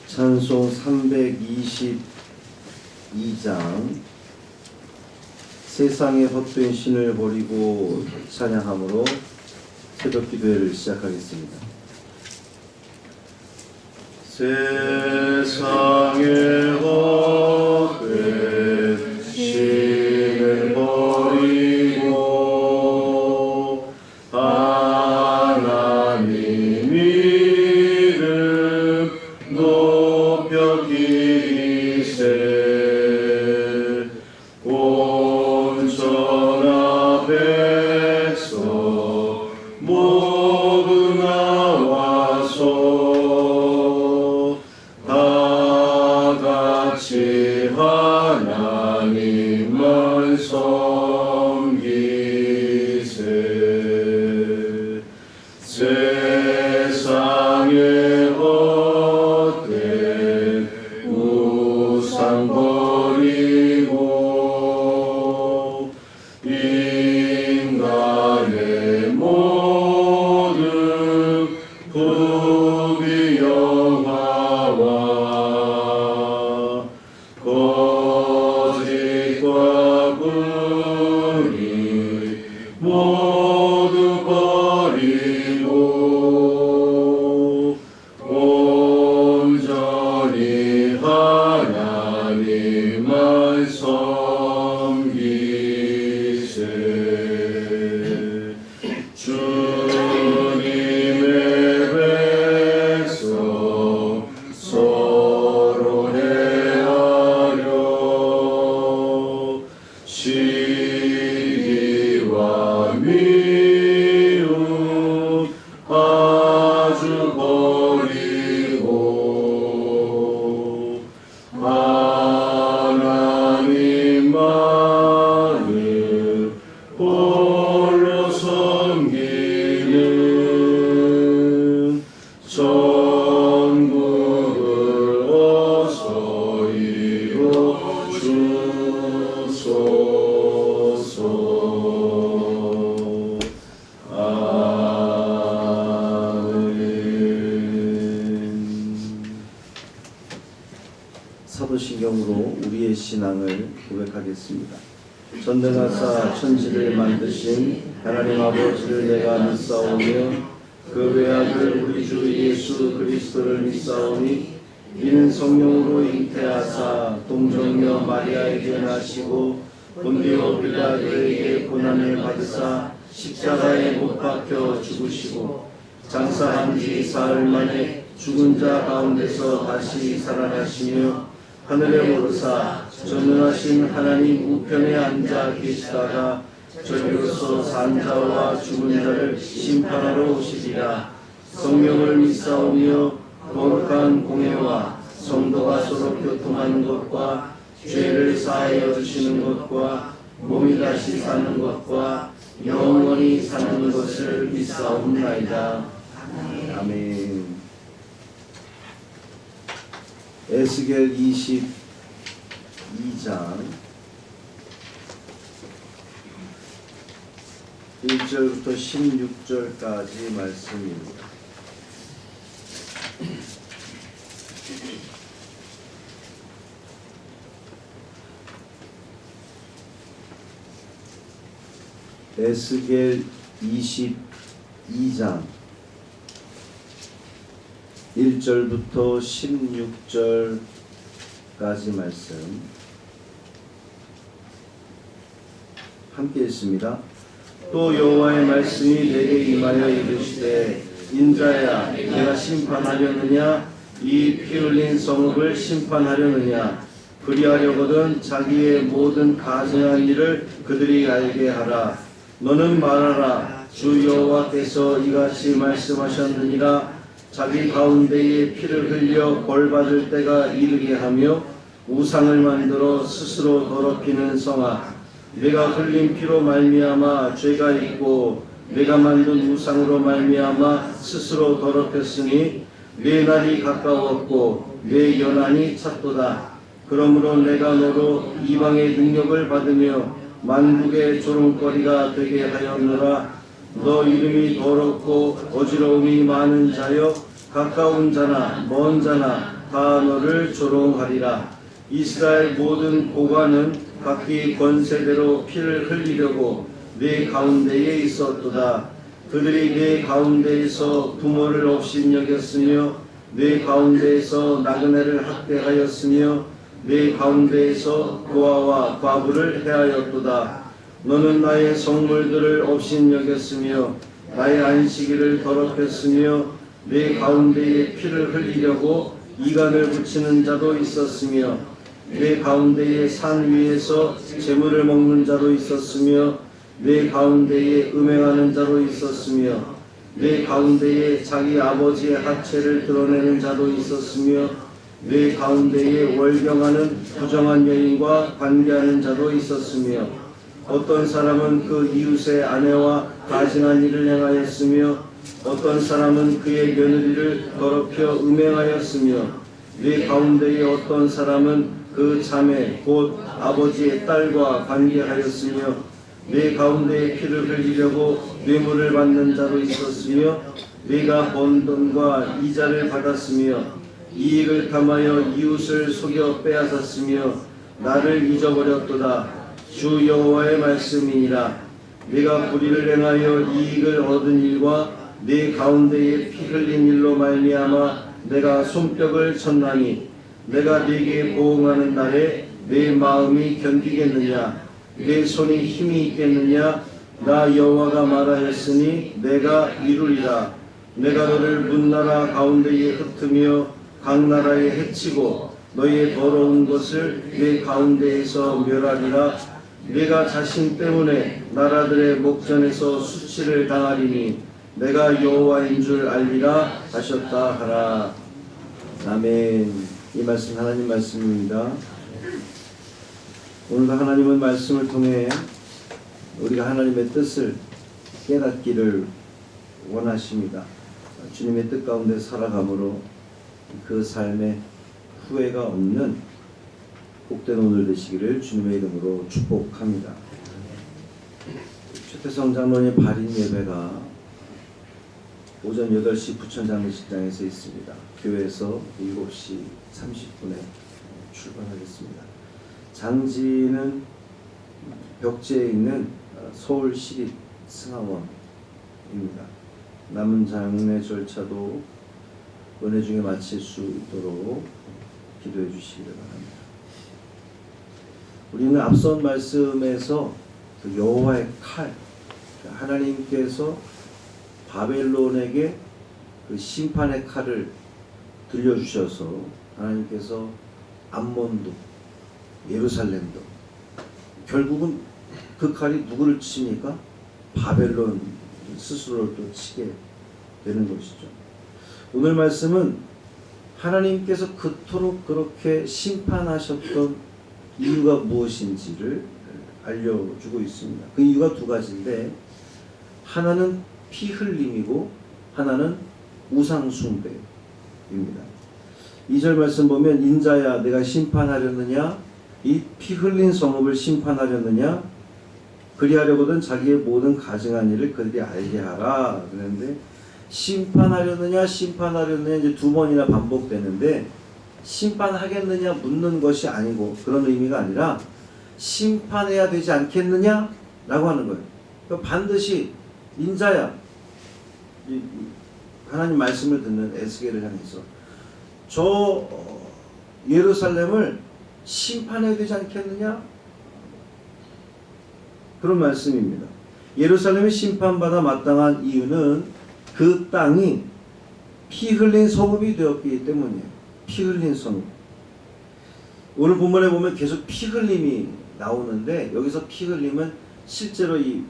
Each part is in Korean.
찬송 322장 세상의 헛된 신을 버리고 찬양함으로 새벽 기도회를 시작하겠습니다. 세상의 헛된 신을 버리고 하나님 이름 높여 기리세 온 천하 백성 모두 나와서 다같이 하나님만 섬기세 세상의 헛된 우상 버리고 인간의 모든 부귀 영화와 거짓과 불의 모두 버리고 온전히 하나님만 섬기세 주님의 백성 서로 헤아려 시기와 미움 아주 버리고 하나님만을 홀로 섬기는 천국을 어서 이루어 주소서. 아멘. 사도신경으로 우리의 신앙을 고백하겠습니다. 전능하사 천지를 만드신 하나님 아버지를 내가 믿사오며 그 외아들 우리 주 예수 그리스도를 믿사오니 이는 성령으로 잉태하사 동정녀 마리아에게 나시고 본디오 빌라도에게 고난을 받으사 십자가에 못 박혀 죽으시고 장사한 지 사흘 만에 죽은 자 가운데서 다시 살아나시며 하늘에 오르사 전능하신 하나님 우편에 앉아 계시다가 저리로서 산 자와 죽은 자를 심판하러 오시리라. 성령을 믿사오며 거룩한 공회와 성도가 서로 교통하는 것과 죄를 사하여 주시는 것과 몸이 다시 사는 것과 영원히 사는 것을 믿사옵나이다. 아멘. 에스겔 22장 1절부터 16절까지 말씀입니다. 에스겔 22장 1절부터 16절까지 말씀 함께 읽습니다. 또 여호와의 말씀이 내게 임하여 이르시되 인자야 내가 심판하려느냐 이 피 흘린 성읍을 심판하려느냐 그리하려거든 자기의 모든 가증한 일을 그들이 알게 하라. 너는 말하라. 주 여호와께서 이같이 말씀하셨느니라. 자기 가운데에 피를 흘려 벌받을 때가 이르게 하며 우상을 만들어 스스로 더럽히는 성아 내가 흘린 피로 말미암아 죄가 있고 내가 만든 우상으로 말미암아 스스로 더럽혔으니 내 날이 가까웠고 내 연한이 찼도다. 그러므로 내가 너로 이방의 능력을 받으며 만국의 조롱거리가 되게 하였노라. 너 이름이 더럽고 어지러움이 많은 자여 가까운 자나 먼 자나 다 너를 조롱하리라. 이스라엘 모든 고관은 각기 권세대로 피를 흘리려고 네 가운데에 있었도다. 그들이 네 가운데에서 부모를 업신여겼으며 네 가운데에서 나그네를 학대하였으며 네 가운데에서 고아와 과부를 해하였도다. 너는 나의 성물들을 업신여겼으며 나의 안식일을 더럽혔으며 내 가운데에 피를 흘리려고 이간을 붙이는 자도 있었으며 내 가운데에 산 위에서 재물을 먹는 자도 있었으며 내 가운데에 음행하는 자도 있었으며 내 가운데에 자기 아버지의 하체를 드러내는 자도 있었으며 내 가운데에 월경하는 부정한 여인과 관계하는 자도 있었으며 어떤 사람은 그 이웃의 아내와 가증한 일을 행하였으며 어떤 사람은 그의 며느리를 더럽혀 음행하였으며 네 가운데에 어떤 사람은 그 자매 곧 아버지의 딸과 관계하였으며 네 가운데에 피를 흘리려고 뇌물을 받는 자도 있었으며 네가 번 돈과 이자를 받았으며 이익을 탐하여 이웃을 속여 빼앗았으며 나를 잊어버렸도다. 주 여호와의 말씀이니라. 네가 불의를 행하여 이익을 얻은 일과 네 가운데에 피 흘린 일로 말미암아 내가 손뼉을 쳤나니 내가 네게 보응하는 날에 내 마음이 견디겠느냐? 내 손이 힘이 있겠느냐? 나 여호와가 말하였으니 내가 이루리라. 내가 너를 문나라 가운데에 흩으며 각 나라에 해치고 너희의 더러운 것을 내 가운데에서 멸하리라. 내가 자신 때문에 나라들의 목전에서 수치를 당하리니 내가 여호와인 줄 알리라 하셨다 하라. 아멘. 이 말씀 하나님 말씀입니다. 오늘도 하나님은 말씀을 통해 우리가 하나님의 뜻을 깨닫기를 원하십니다. 주님의 뜻 가운데 살아감으로 그 삶에 후회가 없는 복된 오늘 되시기를 주님의 이름으로 축복합니다. 최태성 장로님 발인 예배가 오전 8시 부천 장례식장에서 있습니다. 교회에서 7시 30분에 출발하겠습니다. 장지는 벽지에 있는 서울시립승하원입니다. 남은 장례 절차도 은혜 중에 마칠 수 있도록 기도해 주시기를 바랍니다. 우리는 앞선 말씀에서 그 여호와의 칼, 하나님께서 바벨론에게 그 심판의 칼을 들려주셔서 하나님께서 암몬도 예루살렘도 결국은 그 칼이 누구를 칩니까? 바벨론 스스로를 또 치게 되는 것이죠. 오늘 말씀은 하나님께서 그토록 그렇게 심판하셨던 이유가 무엇인지를 알려주고 있습니다. 그 이유가 두 가지인데 하나는 피 흘림이고 하나는 우상 숭배입니다. 2절 말씀 보면 인자야 내가 심판하려느냐 이 피 흘린 성읍을 심판하려느냐 그리하려거든 자기의 모든 가증한 일을 그들이 알게 하라 그랬는데 심판하려느냐 이제 두 번이나 반복되는데 심판하겠느냐 묻는 것이 아니고 그런 의미가 아니라 심판해야 되지 않겠느냐 라고 하는 거예요. 그러니까 반드시 인자야 하나님 말씀을 듣는 에스겔을 향해서 저 예루살렘을 심판해야 되지 않겠느냐 그런 말씀입니다. 예루살렘이 심판받아 마땅한 이유는 그 땅이 피 흘린 성읍이 되었기 때문이에요. 피 흘린 성읍. 오늘 본문에 보면 계속 피 흘림이 나오는데 여기서 피 흘림은 실제로 이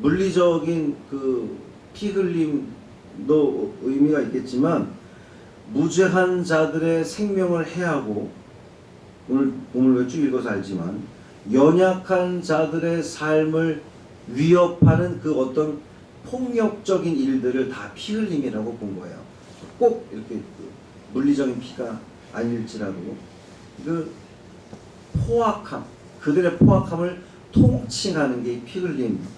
물리적인 그 피 흘림도 의미가 있겠지만 무죄한 자들의 생명을 해하고 오늘 본문을 쭉 읽어서 알지만 연약한 자들의 삶을 위협하는 그 어떤 폭력적인 일들을 다 피 흘림이라고 본 거예요. 꼭 이렇게 물리적인 피가 아닐지라도 그 포악함, 그들의 포악함을 통칭하는 게 피 흘림입니다.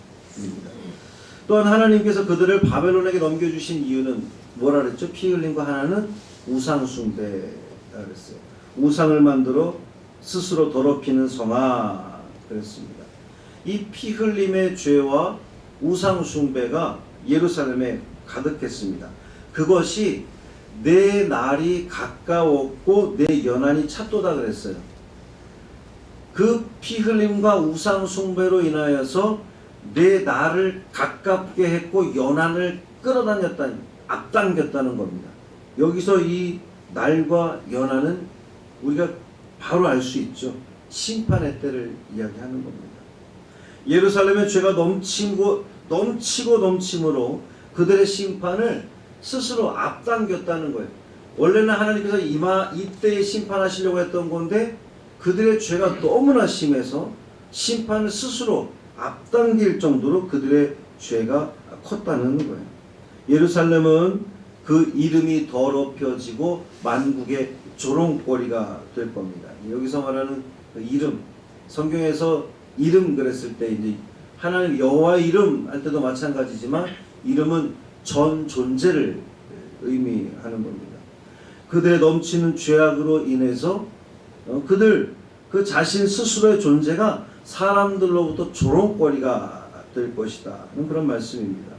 또한 하나님께서 그들을 바벨론에게 넘겨주신 이유는 뭐라 그랬죠? 피 흘린 거 하나는 우상 숭배라 그랬어요. 우상을 만들어 스스로 더럽히는 성아 그랬습니다. 이 피 흘림의 죄와 우상 숭배가 예루살렘에 가득했습니다. 그것이 내 날이 가까웠고 내 연한이 찼도다 그랬어요. 그 피 흘림과 우상 숭배로 인하여서 내 날을 가깝게 했고 연한을 끌어다녔다는, 앞당겼다는 겁니다. 여기서 이 날과 연한은 우리가 바로 알 수 있죠. 심판의 때를 이야기하는 겁니다. 예루살렘의 죄가 넘치고 넘침으로 그들의 심판을 스스로 앞당겼다는 거예요. 원래는 하나님께서 이때에 심판하시려고 했던 건데 그들의 죄가 너무나 심해서 심판을 스스로 앞당길 정도로 그들의 죄가 컸다는 거예요. 예루살렘은 그 이름이 더럽혀지고 만국의 조롱거리가 될 겁니다. 여기서 말하는 그 이름, 성경에서 이름 그랬을 때 이제 하나님 여호와의 이름 할 때도 마찬가지지만 이름은 전 존재를 의미하는 겁니다. 그들의 넘치는 죄악으로 인해서 그 자신 스스로의 존재가 사람들로부터 조롱거리가 될 것이다 하는 그런 말씀입니다.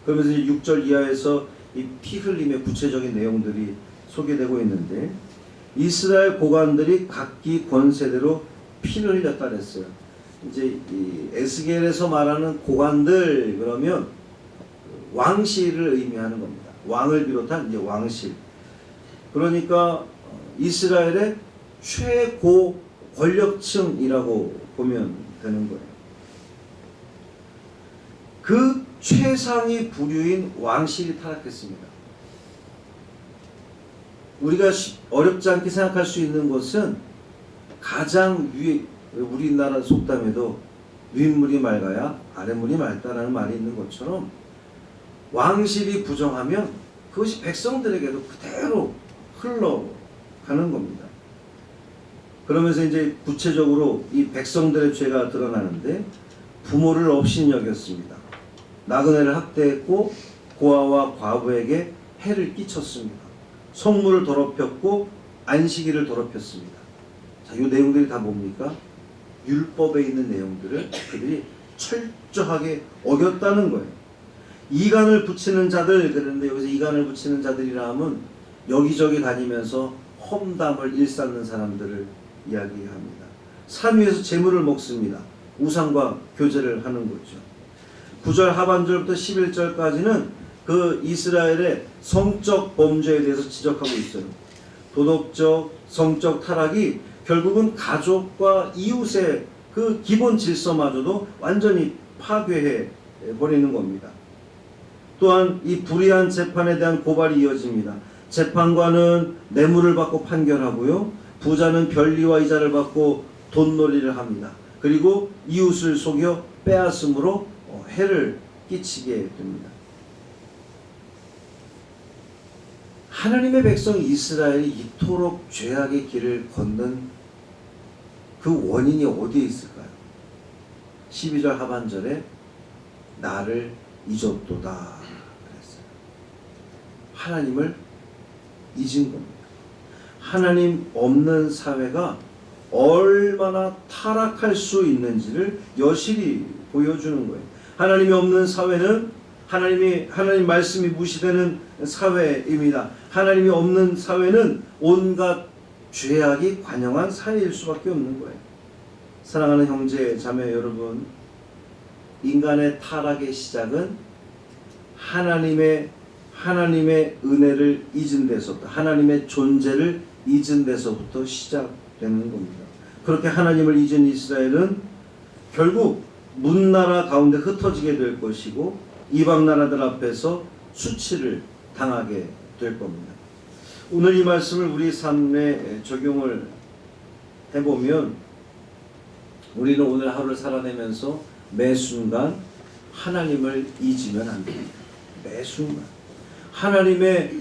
그러면서 이제 6절 이하에서 이 피 흘림의 구체적인 내용들이 소개되고 있는데 이스라엘 고관들이 각기 권세대로 피를 흘렸다 그랬어요. 이제 이 에스겔에서 말하는 고관들 그러면 왕실을 의미하는 겁니다. 왕을 비롯한 이제 왕실. 그러니까 이스라엘의 최고 권력층이라고 보면 되는 거예요. 그 최상위 부류인 왕실이 타락했습니다. 우리가 어렵지 않게 생각할 수 있는 것은 가장 위에, 우리나라 속담에도 윗물이 맑아야 아랫물이 맑다라는 말이 있는 것처럼 왕실이 부정하면 그것이 백성들에게도 그대로 흘러가는 겁니다. 그러면서 이제 구체적으로 이 백성들의 죄가 드러나는데 부모를 없인 여겼습니다. 나그네를 학대했고 고아와 과부에게 해를 끼쳤습니다. 성물을 더럽혔고 안식일을 더럽혔습니다. 자, 이 내용들이 다 뭡니까? 율법에 있는 내용들을 그들이 철저하게 어겼다는 거예요. 이간을 붙이는 자들 그런데 여기서 이간을 붙이는 자들이라 하면 여기저기 다니면서 험담을 일삼는 사람들을 이야기합니다. 산 위에서 재물을 먹습니다. 우상과 교제를 하는 거죠. 9절 하반절부터 11절까지는 그 이스라엘의 성적 범죄에 대해서 지적하고 있어요. 도덕적, 성적 타락이 결국은 가족과 이웃의 그 기본 질서마저도 완전히 파괴해 버리는 겁니다. 또한 이 불의한 재판에 대한 고발이 이어집니다. 재판관은 뇌물을 받고 판결하고요. 부자는 변리와 이자를 받고 돈놀이를 합니다. 그리고 이웃을 속여 빼앗음으로 해를 끼치게 됩니다. 하나님의 백성 이스라엘이 이토록 죄악의 길을 걷는 그 원인이 어디에 있을까요? 12절 하반절에 나를 잊었도다 그랬어요. 하나님을 잊은 겁니다. 하나님 없는 사회가 얼마나 타락할 수 있는지를 여실히 보여주는 거예요. 하나님이 없는 사회는 하나님 말씀이 무시되는 사회입니다. 하나님이 없는 사회는 온갖 죄악이 관영한 사회일 수밖에 없는 거예요. 사랑하는 형제 자매 여러분, 인간의 타락의 시작은 하나님의 은혜를 잊은 데서부터, 하나님의 존재를 잊은 데서부터 시작되는 겁니다. 그렇게 하나님을 잊은 이스라엘은 결국 문나라 가운데 흩어지게 될 것이고 이방 나라들 앞에서 수치를 당하게 될 겁니다. 오늘 이 말씀을 우리 삶에 적용을 해보면 우리는 오늘 하루를 살아내면서 매 순간 하나님을 잊으면 안 됩니다. 매 순간. 하나님의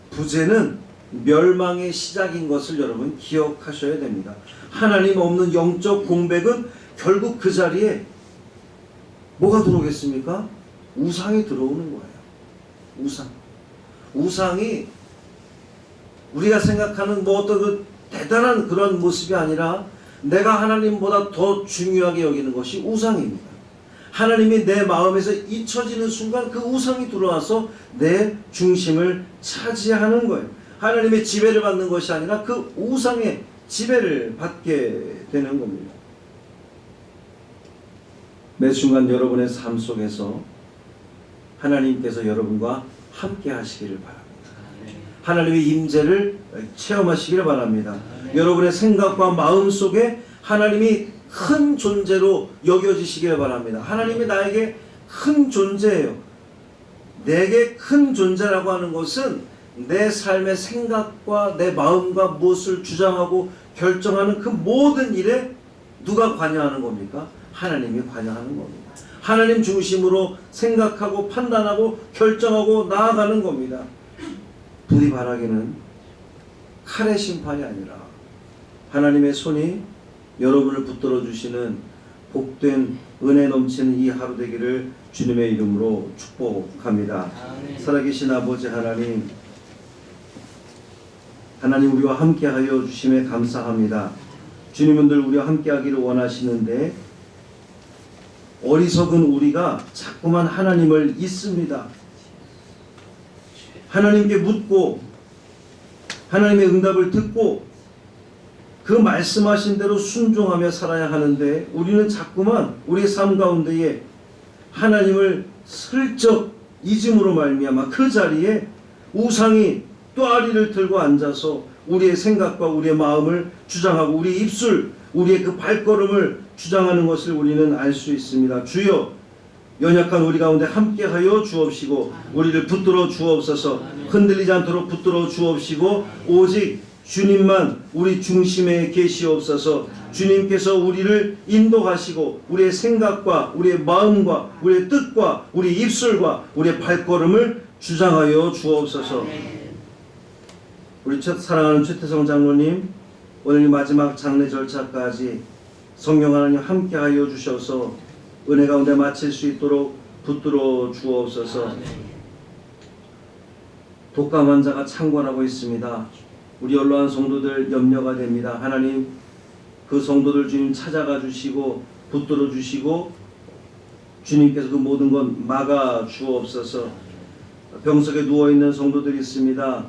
부재는 멸망의 시작인 것을 여러분 기억하셔야 됩니다. 하나님 없는 영적 공백은 결국 그 자리에 뭐가 들어오겠습니까? 우상이 들어오는 거예요. 우상. 우상이 우리가 생각하는 뭐 어떤 그 대단한 그런 모습이 아니라 내가 하나님보다 더 중요하게 여기는 것이 우상입니다. 하나님이 내 마음에서 잊혀지는 순간 그 우상이 들어와서 내 중심을 차지하는 거예요. 하나님의 지배를 받는 것이 아니라 그 우상의 지배를 받게 되는 겁니다. 매 순간 여러분의 삶 속에서 하나님께서 여러분과 함께 하시기를 바랍니다. 하나님의 임재를 체험하시기를 바랍니다. 여러분의 생각과 마음 속에 하나님이 큰 존재로 여겨지시기를 바랍니다. 하나님이 나에게 큰 존재예요. 내게 큰 존재라고 하는 것은 내 삶의 생각과 내 마음과 무엇을 주장하고 결정하는 그 모든 일에 누가 관여하는 겁니까? 하나님이 관여하는 겁니다. 하나님 중심으로 생각하고 판단하고 결정하고 나아가는 겁니다. 부디 바라기는 칼의 심판이 아니라 하나님의 손이 여러분을 붙들어 주시는 복된 은혜 넘치는 이 하루 되기를 주님의 이름으로 축복합니다. 살아계신 아버지 하나님, 하나님 우리와 함께하여 주심에 감사합니다. 주님은들 우리와 함께하기를 원하시는데 어리석은 우리가 자꾸만 하나님을 잊습니다. 하나님께 묻고 하나님의 응답을 듣고 그 말씀하신 대로 순종하며 살아야 하는데 우리는 자꾸만 우리의 삶 가운데에 하나님을 슬쩍 잊음으로 말미암아 그 자리에 우상이 또아리를 들고 앉아서 우리의 생각과 우리의 마음을 주장하고 우리의 입술, 우리의 그 발걸음을 주장하는 것을 우리는 알 수 있습니다. 주여, 연약한 우리 가운데 함께하여 주옵시고 우리를 붙들어 주옵소서. 흔들리지 않도록 붙들어 주옵시고 오직 주님만 우리 중심에 계시옵소서. 주님께서 우리를 인도하시고 우리의 생각과 우리의 마음과 우리의 뜻과 우리의 입술과 우리의 발걸음을 주장하여 주옵소서. 우리 사랑하는 최태성 장로님, 오늘 마지막 장례 절차까지 성령 하나님 함께하여 주셔서 은혜 가운데 마칠 수 있도록 붙들어 주옵소서. 독감 환자가 창궐하고 있습니다. 우리 연로한 성도들 염려가 됩니다. 하나님, 그 성도들 주님 찾아가 주시고 붙들어 주시고 주님께서 그 모든 것 막아 주옵소서. 병석에 누워있는 성도들이 있습니다.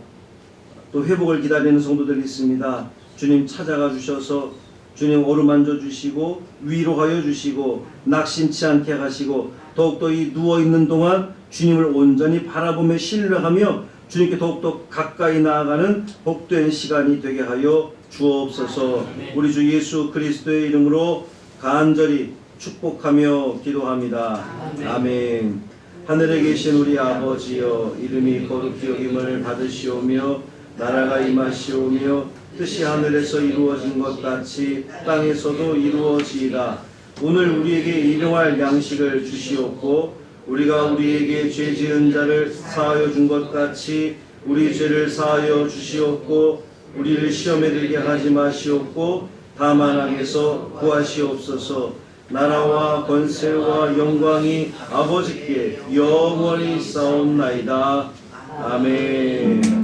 또 회복을 기다리는 성도들이 있습니다. 주님 찾아가 주셔서 주님 어루만져 주시고 위로하여 주시고 낙심치 않게 하시고 더욱더 이 누워있는 동안 주님을 온전히 바라보며 신뢰하며 주님께 더욱더 가까이 나아가는 복된 시간이 되게 하여 주옵소서. 우리 주 예수 그리스도의 이름으로 간절히 축복하며 기도합니다. 아멘. 하늘에 계신 우리 아버지여, 이름이 거룩히 여김을 받으시오며 나라가 임하시오며 뜻이 하늘에서 이루어진 것 같이 땅에서도 이루어지이다. 오늘 우리에게 일용할 양식을 주시옵고 우리가 우리에게 죄 지은 자를 사하여 준 것 같이 우리 죄를 사하여 주시옵고 우리를 시험에 들게 하지 마시옵고 다만 악에서 구하시옵소서. 나라와 권세와 영광이 아버지께 영원히 있사옵나이다. 아멘.